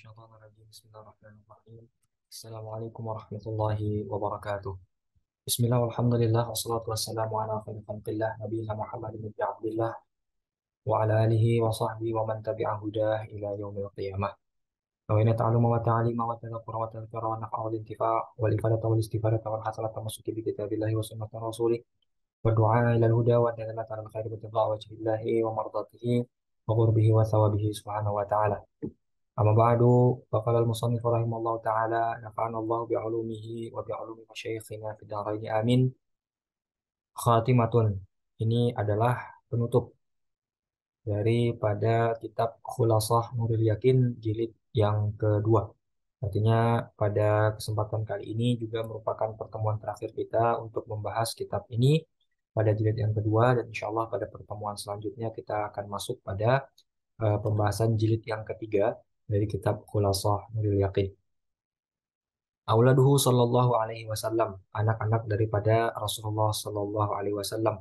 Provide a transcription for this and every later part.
الشيطان الرجيم بسم الله الرحمن الرحيم السلام عليكم ورحمة الله وبركاته بسم الله والحمد لله والصلاة والسلام على خير خلق الله نبينا محمد بن عبد الله وعلى آله وصحبه ومن تبع هداه إلى يوم القيامة وإن تعلم وتعليم وتذكر وتذكر والنفع والانتفاع والإفادة والاستفادة والحسنة التمسك بكتاب الله وسنة رسوله والدعاء إلى الهدى والدلالة على الخير واتباع وجه الله ومرضاته وقربه وثوابه سبحانه وتعالى أما بعد فقال المصنف رحمه الله تعالى نفعنا الله بعلومه وبعلوم مشايخنا في الدارين آمين khatimatun ini adalah penutup daripada kitab Khulasah Nuril Yakin jilid yang kedua. Artinya pada kesempatan kali ini juga merupakan pertemuan terakhir kita untuk membahas kitab ini pada jilid yang kedua dan insya Allah pada pertemuan selanjutnya kita akan masuk pada pembahasan jilid yang ketiga dari kitab Khulasah Nuril Yakin. Auladuhu sallallahu alaihi wasallam, anak-anak daripada Rasulullah sallallahu alaihi wasallam.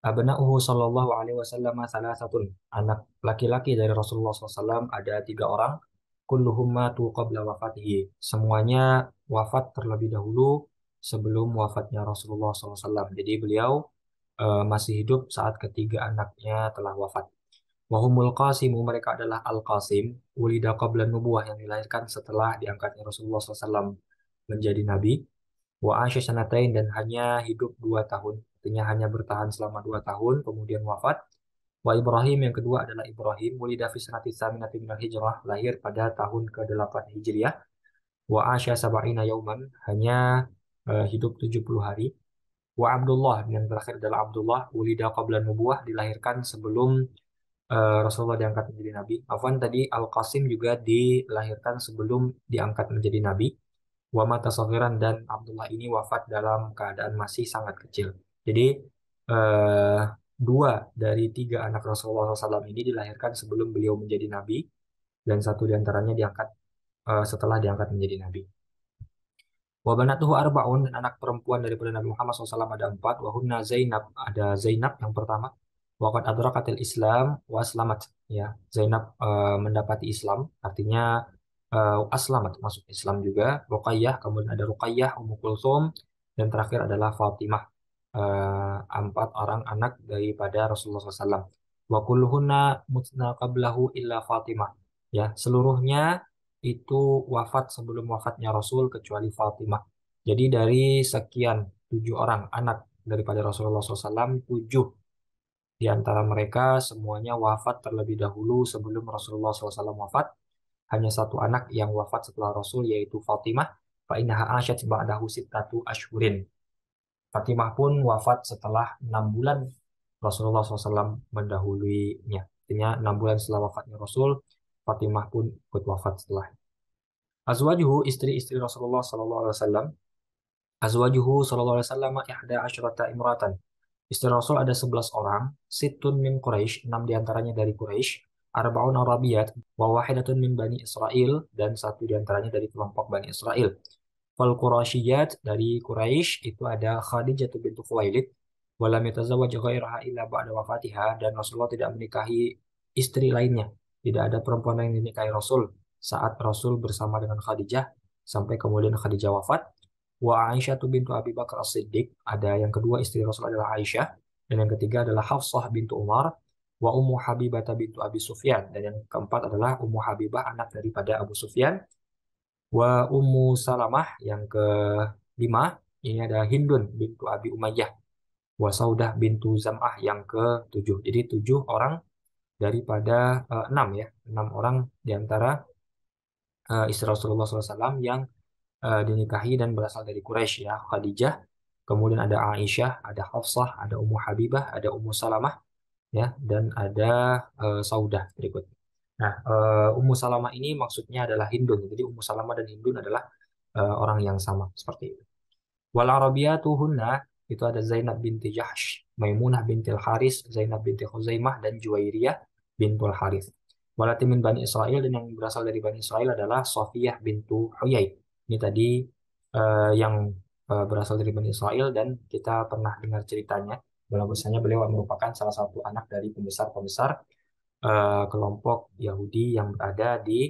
Abna'uhu sallallahu alaihi wasallam salasatun, anak laki-laki dari Rasulullah SAW ada 3 orang. Kulluhum matu qabla wafatihi, semuanya wafat terlebih dahulu sebelum wafatnya Rasulullah SAW. Jadi beliau masih hidup saat ketiga anaknya telah wafat. Wahumul Qasimu, mereka adalah Al-Qasim, ulida qabla nubuwah, yang dilahirkan setelah diangkatnya Rasulullah SAW menjadi nabi. Wa asya sanatain, dan hanya hidup 2 tahun, artinya hanya bertahan selama 2 tahun, kemudian wafat. Wa Ibrahim, yang kedua adalah Ibrahim, ulida fi sanati tsaminati minal hijrah, lahir pada tahun ke-8 Hijriah. Wa asya sab'ina yauman, hanya hidup 70 hari. Wa Abdullah, yang terakhir adalah Abdullah, ulida qabla nubuwah, dilahirkan sebelum Rasulullah diangkat menjadi nabi. Afwan, tadi Al-Qasim juga dilahirkan sebelum diangkat menjadi nabi. Wa mata saghiran, dan Abdullah ini wafat dalam keadaan masih sangat kecil. Jadi eh, 2 dari 3 anak Rasulullah SAW ini dilahirkan sebelum beliau menjadi nabi, dan satu diantaranya diangkat setelah diangkat menjadi nabi. Wa banatuhu arba'un, dan anak perempuan daripada Nabi Muhammad SAW ada 4. Wa hunna Zainab, ada Zainab yang pertama. Wa qad adrakatil Islam wa aslamat. Ya, Zainab mendapati Islam, artinya aslamat, masuk Islam juga. Ruqayyah, kemudian ada Ruqayyah, Ummu Kulthum, dan terakhir adalah Fatimah. 4 orang anak daripada Rasulullah SAW. Wa kulluhunna mutna qablahu illa Fatimah. Ya, seluruhnya itu wafat sebelum wafatnya Rasul kecuali Fatimah. Jadi dari sekian 7 orang anak daripada Rasulullah SAW, 7 di antara mereka semuanya wafat terlebih dahulu sebelum Rasulullah SAW wafat. Hanya satu anak yang wafat setelah Rasul, yaitu Fatimah. Fa innaha asyat ba'dahu sittatu ashhurin. Fatimah pun wafat setelah 6 bulan Rasulullah SAW mendahuluinya. Artinya 6 bulan setelah wafatnya Rasul, Fatimah pun ikut wafat setelah. Azwajuhu, istri-istri Rasulullah sallallahu alaihi wasallam. Azwajuhu sallallahu alaihi wasallam ihda asyrata imratan. Istri Rasul ada 11 orang, situn min Quraisy, 6 diantaranya dari Quraisy, arba'un Arabiyat, wa wahidatun min Bani Israel, dan satu diantaranya dari kelompok Bani Israel. Fal Quraisyiyat, dari Quraisy itu ada Khadijah bintu Khuwailid, walam yatazawwaj ghairaha illa ba'da wafatiha, dan Rasulullah tidak menikahi istri lainnya. Tidak ada perempuan lain yang dinikahi Rasul saat Rasul bersama dengan Khadijah sampai kemudian Khadijah wafat. Wa Aisyah bintu Abi Bakar As-Siddiq, ada yang kedua istri Rasul adalah Aisyah, dan yang ketiga adalah Hafsah bintu Umar. Wa Ummu Habibah bintu Abi Sufyan, dan yang keempat adalah Ummu Habibah, anak daripada Abu Sufyan. Wa Ummu Salamah, yang kelima ini ada Hindun bintu Abi Umayyah. Wa Saudah bintu Zam'ah, yang ke-7. Jadi 7 orang daripada 6, ya, 6 orang diantara istri Rasulullah SAW yang dinikahi dan berasal dari Quraisy, ya. Khadijah, kemudian ada Aisyah, ada Hafsah, ada Ummu Habibah, ada Ummu Salamah, ya, dan ada Saudah berikut. Nah, Ummu Salamah ini maksudnya adalah Hindun. Jadi Ummu Salamah dan Hindun adalah orang yang sama, seperti itu. Wal Arabiyatuhunna, itu ada Zainab binti Jahsh, Maimunah binti Al-Haris, Zainab binti Khuzaimah, dan Juwairiyah bintul Harith. Walati min Bani Israel, dan yang berasal dari Bani Israel adalah Sofiyah bintu Huyai. Ini tadi yang berasal dari Bani Israel, dan kita pernah dengar ceritanya bahwasanya beliau merupakan salah satu anak dari pembesar-pembesar kelompok Yahudi yang berada di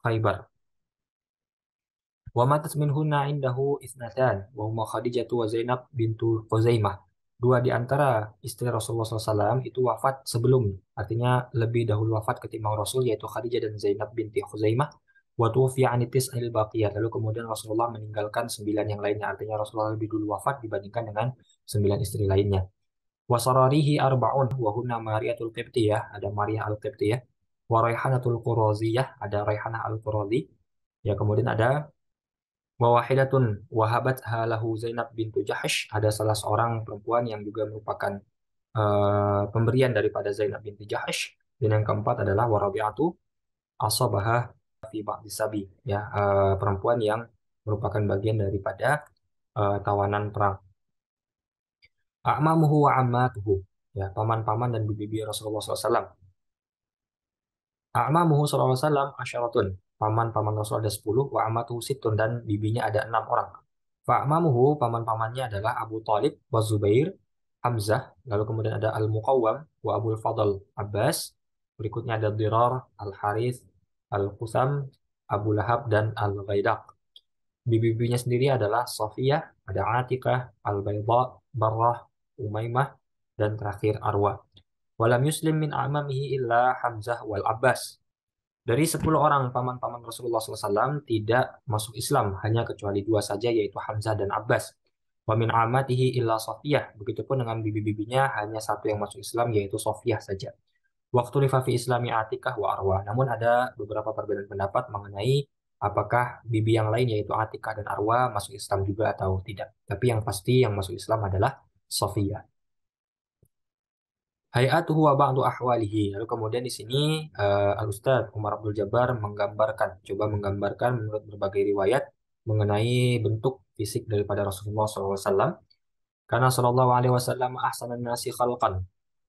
Khaybar. Wa matat minhunna indahu isnatan wa huma Khadijah wa Zainab bintu Khuzaimah. Dua di antara istri Rasulullah SAW itu wafat sebelum, artinya lebih dahulu wafat ketimbang Rasul, yaitu Khadijah dan Zainab binti Khuzaimah. Wa tuwfiya anitis anil baqiyah. Lalu kemudian Rasulullah meninggalkan sembilan yang lainnya, artinya Rasulullah lebih dulu wafat dibandingkan dengan sembilan istri lainnya. Wa sararihi arba'un wa hunna Mariatul Qibtiyah, ada Maria Al-Qibtiyah. Wa Raihanatul Quraziyah, ada Raihanah Al-Qurazi. Ya, kemudian ada wa wahidatun wahabat halahu Zainab bintu Jahsh, ada salah seorang perempuan yang juga merupakan pemberian daripada Zainab binti Jahsh. Dan yang keempat adalah warabi'atu asabahah fi ba'di sabi, ya, perempuan yang merupakan bagian daripada tawanan perang. A'mamuhu wa ammatuhu, ya, paman-paman dan bibi Rasulullah SAW. A'mamuhu sallallahu alaihi wasallam asyaratun. Paman-paman Rasul ada 10, wa amatuhu sittun, dan bibinya ada 6 orang. Fa'amamuhu, paman-pamannya adalah Abu Talib wa Zubair, Hamzah, lalu kemudian ada Al-Muqawwam wa Abul Fadl Abbas, berikutnya ada Dirar, Al-Harith, Al-Qusam, Abu Lahab, dan Al-Ghaidaq. Bibi-bibinya sendiri adalah Safiyah, ada Atikah, Al-Bayda, Barrah, Umaymah, dan terakhir Arwa. Walam yuslim min a'mamihi illa Hamzah wal Abbas. Dari 10 orang paman-paman Rasulullah SAW tidak masuk Islam, hanya kecuali dua saja, yaitu Hamzah dan Abbas. Wa min amatihi illa Safiyah. Begitupun dengan bibi-bibinya, hanya satu yang masuk Islam, yaitu Safiyah saja. Waktu rifafi Islami Atikah wa Arwah. Namun ada beberapa perbedaan pendapat mengenai apakah bibi yang lain, yaitu Atikah dan Arwah, masuk Islam juga atau tidak. Tapi yang pasti yang masuk Islam adalah Safiyah. Hayatuhu wa ba'du ahwalihi. Lalu kemudian di sini Al-Ustaz Umar Abdul Jabbar coba menggambarkan menurut berbagai riwayat mengenai bentuk fisik daripada Rasulullah SAW. Karena Sallallahu Alaihi Wasallam ahsanan nasi khalqan,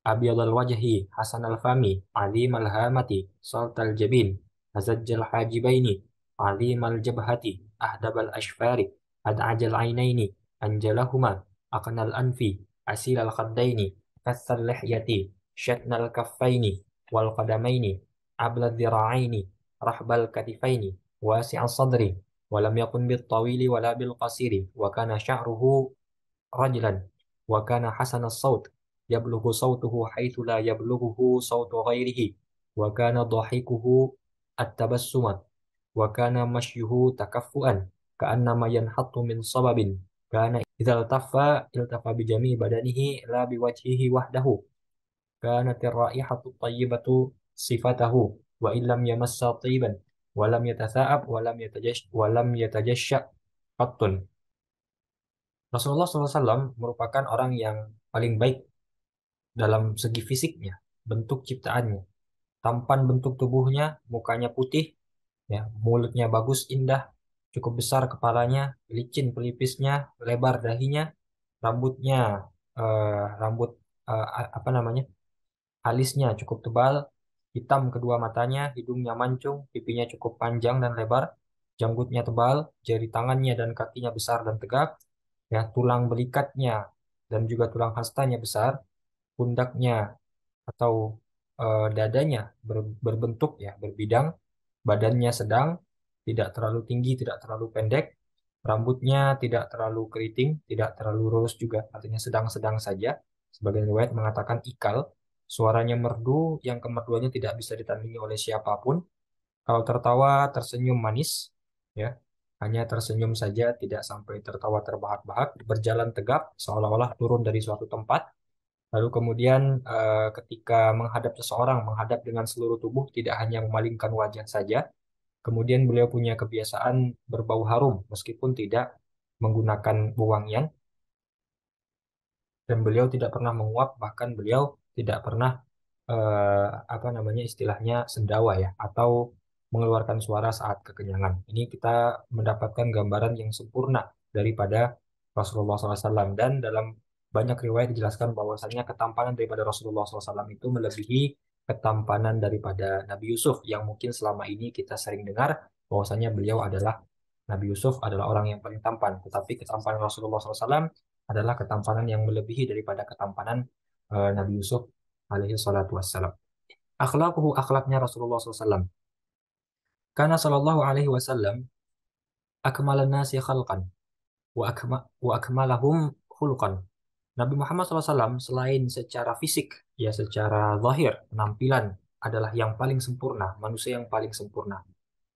abyadal wajhi, hasanal fami, alimal hamati, saltal jabin, hazajjal hajibaini, alimal jabhati, ahdabal ashfari, ad'ajal ainaini, anjalahuma, aqnal anfi, asilal khaddaini, kassal lihyati, syatnal kaffaini, wal qadamaini, ablad dhira'aini, rahbal katifaini, wasi'al sadri, walam yakun bil tawili wala bil qasiri, wa kana sya'ruhu rajulan wa kana hasan as-saut yablughu sautuhu haitsu la yablughu sautu ghairihi wa kana dhahikuhu at-tabassuma wa kana mashyuhu takaffuan ka'annama yanhattu min sababin kana idza iltafa bi jami' badanihi la bi wajhihi wahdahu kanat ar-raihatu at-tayyibatu sifatahu wa illam yamassa tayyiban wa lam yatasa'ab wa lam yatajashsha qattun. Rasulullah SAW merupakan orang yang paling baik dalam segi fisiknya, bentuk ciptaannya, tampan bentuk tubuhnya, mukanya putih, ya, mulutnya bagus, indah, cukup besar kepalanya, licin pelipisnya, lebar dahinya, rambutnya, rambut apa namanya, alisnya cukup tebal, hitam kedua matanya, hidungnya mancung, pipinya cukup panjang dan lebar, janggutnya tebal, jari tangannya dan kakinya besar dan tegap, ya, tulang belikatnya dan juga tulang hastanya besar, pundaknya atau dadanya berbentuk, ya, berbidang, badannya sedang, tidak terlalu tinggi, tidak terlalu pendek, rambutnya tidak terlalu keriting, tidak terlalu lurus juga, artinya sedang-sedang saja. Sebagian riwayat mengatakan ikal, suaranya merdu yang kemerduannya tidak bisa ditandingi oleh siapapun. Kalau tertawa tersenyum manis, ya, hanya tersenyum saja, tidak sampai tertawa terbahak-bahak, berjalan tegap seolah-olah turun dari suatu tempat. Lalu kemudian ketika menghadap seseorang, menghadap dengan seluruh tubuh, tidak hanya memalingkan wajah saja. Kemudian beliau punya kebiasaan berbau harum meskipun tidak menggunakan wewangian, dan beliau tidak pernah menguap, bahkan beliau tidak pernah apa namanya istilahnya sendawa, ya, atau mengeluarkan suara saat kekenyangan. Ini kita mendapatkan gambaran yang sempurna daripada Rasulullah SAW, dan dalam banyak riwayat dijelaskan bahwasanya ketampanan daripada Rasulullah SAW itu melebihi ketampanan daripada Nabi Yusuf, yang mungkin selama ini kita sering dengar bahwasanya beliau adalah Nabi Yusuf adalah orang yang paling tampan, tetapi ketampanan Rasulullah SAW adalah ketampanan yang melebihi daripada ketampanan Nabi Yusuf alaihi salatu wassalam. Akhlakuhu, akhlaknya Rasulullah SAW. Karena sallallahu alaihi wasallam akmalan nasi khalqan wa akmalahum khuluqan. Nabi Muhammad SAW selain secara fisik, ya secara zahir, penampilan adalah yang paling sempurna, manusia yang paling sempurna.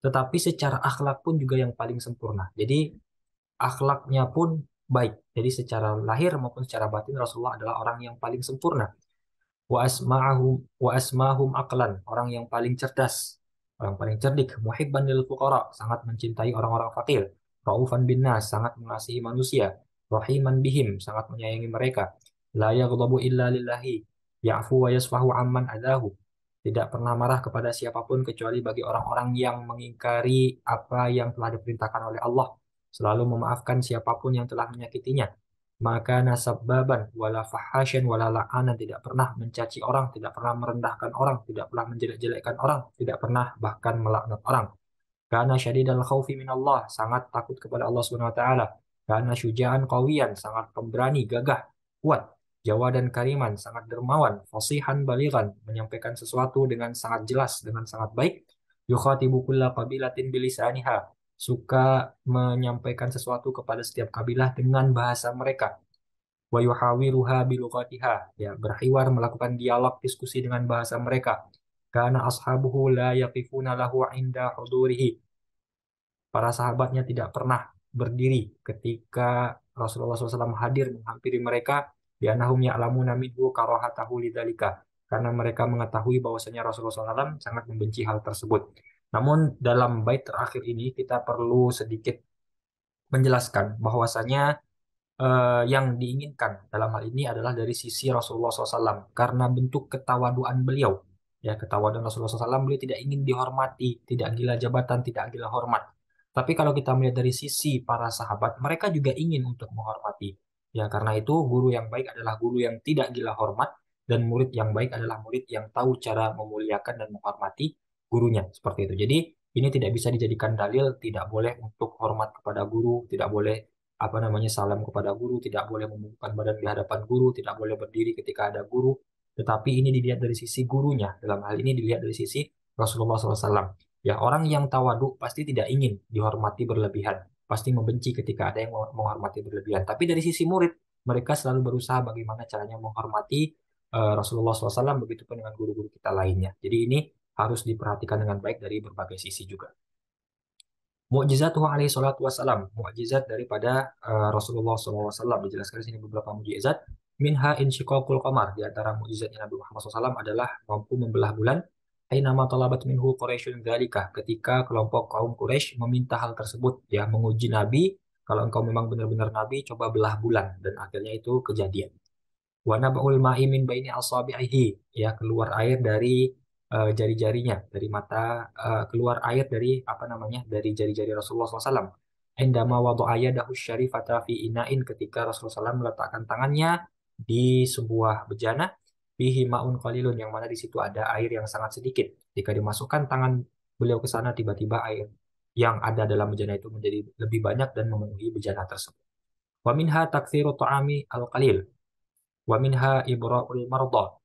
Tetapi secara akhlak pun juga yang paling sempurna. Jadi akhlaknya pun baik. Jadi secara lahir maupun secara batin Rasulullah adalah orang yang paling sempurna. Wa asmahum aqlan, orang yang paling cerdas, orang paling cerdik, muhibban lil fuqara, sangat mencintai orang-orang fakir, raufan bin nas, sangat mengasihi manusia, rahiman bihim, sangat menyayangi mereka, la yaghdabu illa lillahi, ya'fu wa yasfahu amman adahu, tidak pernah marah kepada siapapun kecuali bagi orang-orang yang mengingkari apa yang telah diperintahkan oleh Allah, selalu memaafkan siapapun yang telah menyakitinya, maka nasabbaban wala fahasyan wala la'anan, tidak pernah mencaci orang, tidak pernah merendahkan orang, tidak pernah menjelek-jelekkan orang, tidak pernah bahkan melaknat orang. Karena syadidal khaufi min Allah, sangat takut kepada Allah Subhanahu wa taala. Karena syuja'an qawiyan, sangat pemberani, gagah, kuat. Jawa dan Kariman, sangat dermawan, fasihan balighan, menyampaikan sesuatu dengan sangat jelas, dengan sangat baik. Yukhatibu kulla qabilatin bilisaniha, suka menyampaikan sesuatu kepada setiap kabilah dengan bahasa mereka. Wa yuhawiruha bilughatiha, ya berhiwar, melakukan dialog diskusi dengan bahasa mereka. Karena ashabuhu la yaqifuna lahu inda hudurihi, para sahabatnya tidak pernah berdiri ketika Rasulullah SAW hadir menghampiri mereka, di annahum ya'lamuna minhu karahatahu lidzalika, karena mereka mengetahui bahwasanya Rasulullah SAW sangat membenci hal tersebut. Namun dalam bait terakhir ini kita perlu sedikit menjelaskan bahwasanya yang diinginkan dalam hal ini adalah dari sisi Rasulullah SAW karena bentuk ketawaduan beliau. Ya, ketawaduan Rasulullah SAW, beliau tidak ingin dihormati, tidak gila jabatan, tidak gila hormat. Tapi kalau kita melihat dari sisi para sahabat, mereka juga ingin untuk menghormati. Ya, karena itu guru yang baik adalah guru yang tidak gila hormat, dan murid yang baik adalah murid yang tahu cara memuliakan dan menghormati gurunya. Seperti itu. Jadi ini tidak bisa dijadikan dalil, tidak boleh untuk hormat kepada guru, tidak boleh salam kepada guru, tidak boleh membungkukkan badan di hadapan guru, tidak boleh berdiri ketika ada guru. Tetapi ini dilihat dari sisi gurunya. Dalam hal ini dilihat dari sisi Rasulullah SAW. Ya, orang yang tawadu pasti tidak ingin dihormati berlebihan, pasti membenci ketika ada yang menghormati berlebihan. Tapi dari sisi murid, mereka selalu berusaha bagaimana caranya menghormati Rasulullah SAW, begitupun dengan guru-guru kita lainnya. Jadi ini harus diperhatikan dengan baik dari berbagai sisi juga. Mukjizatuhu alaihi salatu wassalam, mukjizat daripada Rasulullah SAW, dijelaskan di sini beberapa mukjizat. Minha insyiqaqul qamar, di antara mukjizatnya Nabi Muhammad SAW adalah mampu membelah bulan. Ainama talabat minhu Quraisyun dzalika, ketika kelompok kaum Quraisy meminta hal tersebut, ya menguji Nabi, kalau engkau memang benar-benar Nabi, coba belah bulan, dan akhirnya itu kejadian. Wa nab'ul ma'i min baini asabi'ihi, ya keluar air dari jari-jarinya, dari mata, keluar air dari dari jari-jari Rasulullah SAW. Endama wada'a yadahu syarifata fi ina'in, ketika Rasulullah SAW meletakkan tangannya di sebuah bejana, fihi ma'un qalilun, yang mana di situ ada air yang sangat sedikit. Jika dimasukkan tangan beliau ke sana, tiba-tiba air yang ada dalam bejana itu menjadi lebih banyak dan memenuhi bejana tersebut. Wa minha taktsiru ta'ami al-qalil wa minha ibra'ul marda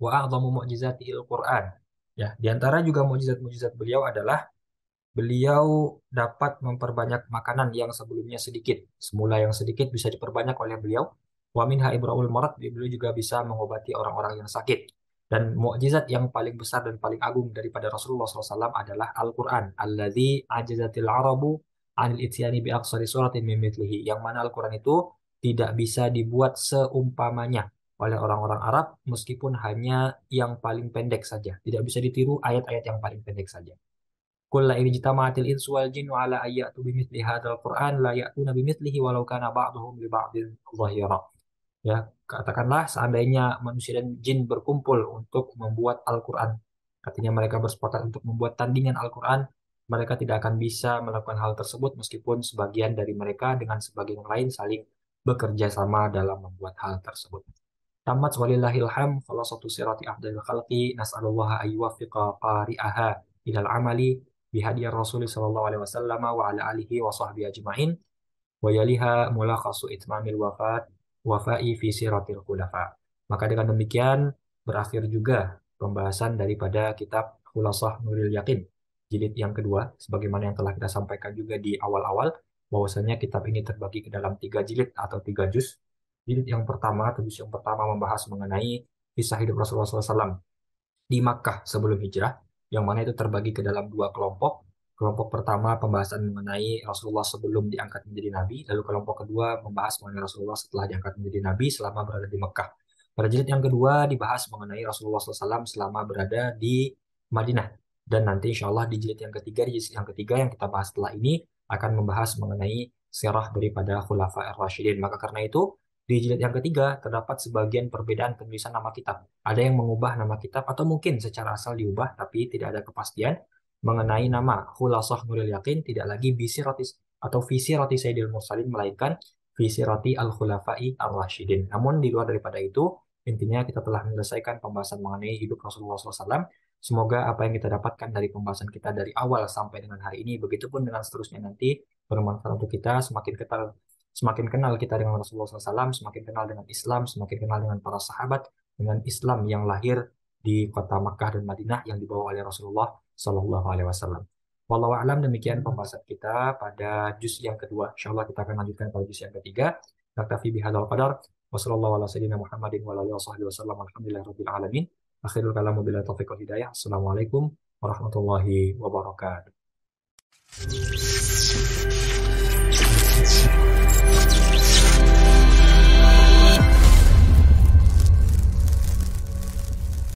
wa a'dhamu mu'jizatihil Qur'an. Ya, di antara juga mukjizat-mukjizat beliau adalah beliau dapat memperbanyak makanan yang sebelumnya sedikit. Semula yang sedikit bisa diperbanyak oleh beliau. Wa minha ibra'ul marad, beliau juga bisa mengobati orang-orang yang sakit. Dan mukjizat yang paling besar dan paling agung daripada Rasulullah SAW adalah Al-Quran. Alladzi ajazatil arabu anil ityani bi aqsari suratin min mithlihi. Yang mana Al-Quran itu tidak bisa dibuat seumpamanya oleh orang-orang Arab, meskipun hanya yang paling pendek saja. Tidak bisa ditiru ayat-ayat yang paling pendek saja. Qul la in ijtama'atil insu wal jinnu ala ay ya'tu bimithli hadzal Qur'an la ya'tuna bimithlihi walau kana ba'dhum li ba'dhin dhahira. Ya, katakanlah seandainya manusia dan jin berkumpul untuk membuat Al-Qur'an. Artinya mereka bersepakat untuk membuat tandingan Al-Qur'an, mereka tidak akan bisa melakukan hal tersebut meskipun sebagian dari mereka dengan sebagian yang lain saling bekerja sama dalam membuat hal tersebut. Tamat walillahil ham khalasatu sirati afdalil khalqi, nas'alullaha ayyuwaffiqa qari'aha ilal amali bihadiyar Rasul sallallahu alaihi wasallam wa ala alihi wa sahbihi ajma'in, wa yaliha mulakhasu itmamil wafa'i fi siratil khulafa. Maka dengan demikian berakhir juga pembahasan daripada kitab Khulasah Nuril Yakin. jilid yang kedua, sebagaimana yang telah kita sampaikan juga di awal-awal, bahwasanya kitab ini terbagi ke dalam 3 jilid atau 3 juz. Jilid yang pertama, atau juz yang pertama membahas mengenai kisah hidup Rasulullah SAW di Makkah sebelum hijrah, yang mana itu terbagi ke dalam 2 kelompok. Kelompok pertama pembahasan mengenai Rasulullah sebelum diangkat menjadi nabi, lalu kelompok kedua membahas mengenai Rasulullah setelah diangkat menjadi nabi selama berada di Makkah. Pada jilid yang kedua dibahas mengenai Rasulullah SAW selama berada di Madinah. Dan nanti insya Allah di jilid yang ketiga, di jilid yang ketiga yang kita bahas setelah ini akan membahas mengenai sirah daripada Khulafa ar-Rasyidin. Maka karena itu di jilid yang ketiga terdapat sebagian perbedaan penulisan nama kitab. Ada yang mengubah nama kitab atau mungkin secara asal diubah tapi tidak ada kepastian mengenai nama Khulasah Nuril Yakin, tidak lagi Bisiratis atau Visi Roti Sayyidil Mursalin, melainkan Visi Roti Al-Khulafai Ar-Rasyidin. Namun di luar daripada itu, intinya kita telah menyelesaikan pembahasan mengenai hidup Rasulullah SAW. Semoga apa yang kita dapatkan dari pembahasan kita dari awal sampai dengan hari ini, begitupun dengan seterusnya nanti, bermanfaat untuk kita, semakin kenal kita dengan Rasulullah SAW, semakin kenal dengan Islam, semakin kenal dengan para sahabat, dengan Islam yang lahir di kota Makkah dan Madinah yang dibawa oleh Rasulullah Shallallahu Alaihi Wasallam. Wallahu a'lam, demikian pembahasan kita pada juz yang kedua. Insya Allah kita akan lanjutkan pada juz yang ketiga. Naktafi bihadzal qadar. Wassallallahu ala sayyidina Muhammadin wa alihi wasallam. Alhamdulillahirabbil alamin. Akhirul kalam wabillahi taufiq wal hidayah. Assalamualaikum warahmatullahi wabarakatuh.